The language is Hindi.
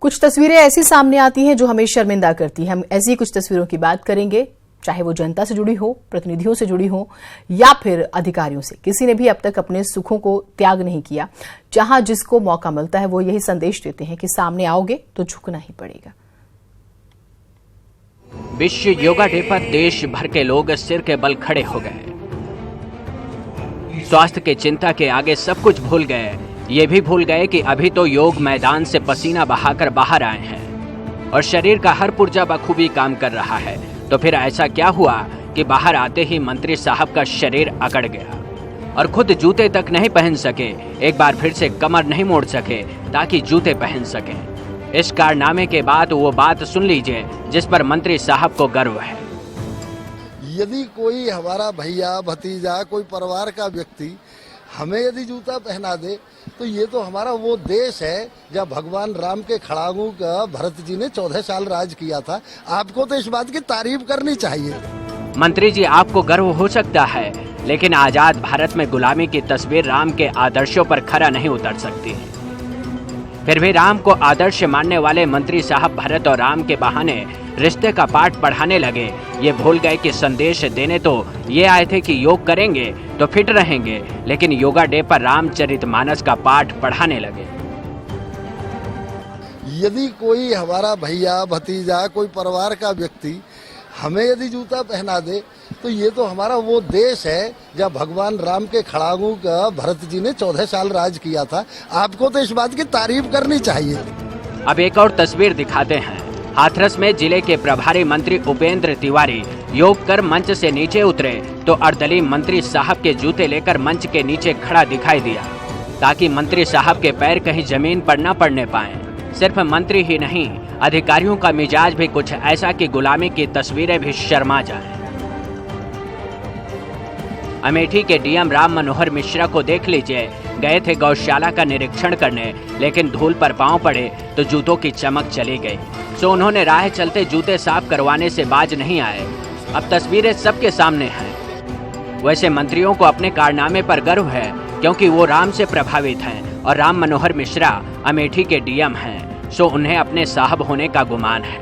कुछ तस्वीरें ऐसी सामने आती हैं जो हमें शर्मिंदा करती हैं। हम ऐसी कुछ तस्वीरों की बात करेंगे, चाहे वो जनता से जुड़ी हो, प्रतिनिधियों से जुड़ी हो या फिर अधिकारियों से। किसी ने भी अब तक अपने सुखों को त्याग नहीं किया। जहां जिसको मौका मिलता है वो यही संदेश देते हैं कि सामने आओगे तो झुकना ही पड़ेगा। विश्व योगा डे पर देश भर के लोग सिर के बल खड़े हो गए। स्वास्थ्य के चिंता के आगे सब कुछ भूल गए। ये भी भूल गए कि अभी तो योग मैदान से पसीना बहाकर बाहर आए हैं और शरीर का हर पुर्जा बखूबी काम कर रहा है। तो फिर ऐसा क्या हुआ कि बाहर आते ही मंत्री साहब का शरीर अकड़ गया और खुद जूते तक नहीं पहन सके, एक बार फिर से कमर नहीं मोड़ सके ताकि जूते पहन सके। इस कारनामे के बाद वो बात सुन लीजिए जिस पर मंत्री साहब को गर्व है। यदि कोई हमारा भैया भतीजा कोई परिवार का व्यक्ति हमें यदि जूता पहना दे तो ये तो हमारा वो देश है जब भगवान राम के खड़ाऊ का भरत जी ने 14 साल राज किया था। आपको तो इस बात की तारीफ करनी चाहिए। मंत्री जी, आपको गर्व हो सकता है, लेकिन आजाद भारत में गुलामी की तस्वीर राम के आदर्शों पर खरा नहीं उतर सकती। फिर भी राम को आदर्श मानने वाले मंत्री साहब भरत और राम के बहाने रिश्ते का पाठ पढ़ाने लगे। ये भूल गए कि संदेश देने तो ये आए थे कि योग करेंगे तो फिट रहेंगे, लेकिन योगा डे पर रामचरितमानस का पाठ पढ़ाने लगे। यदि कोई हमारा भैया भतीजा कोई परिवार का व्यक्ति हमें यदि जूता पहना दे तो ये तो हमारा वो देश है जब भगवान राम के खड़ाऊ का भरत जी ने 14 साल राज किया था। आपको तो इस बात की तारीफ करनी चाहिए। अब एक और तस्वीर दिखाते हैं। हाथरस में जिले के प्रभारी मंत्री उपेंद्र तिवारी योग कर मंच से नीचे उतरे तो अर्दली मंत्री साहब के जूते लेकर मंच के नीचे खड़ा दिखाई दिया ताकि मंत्री साहब के पैर कहीं जमीन पर न पड़ने पाए। सिर्फ मंत्री ही नहीं, अधिकारियों का मिजाज भी कुछ ऐसा कि गुलामी की तस्वीरें भी शर्मा जाएं। अमेठी के डीएम राम मनोहर मिश्रा को देख लीजिए। गए थे गौशाला का निरीक्षण करने, लेकिन धूल पर पांव पड़े तो जूतों की चमक चली गई। सो उन्होंने राह चलते जूते साफ करवाने से बाज नहीं आए। अब तस्वीरें सबके सामने हैं। वैसे मंत्रियों को अपने कारनामे पर गर्व है क्योंकि वो राम से प्रभावित हैं और राम मनोहर मिश्रा अमेठी के डीएम हैं। सो उन्हें अपने साहब होने का गुमान है।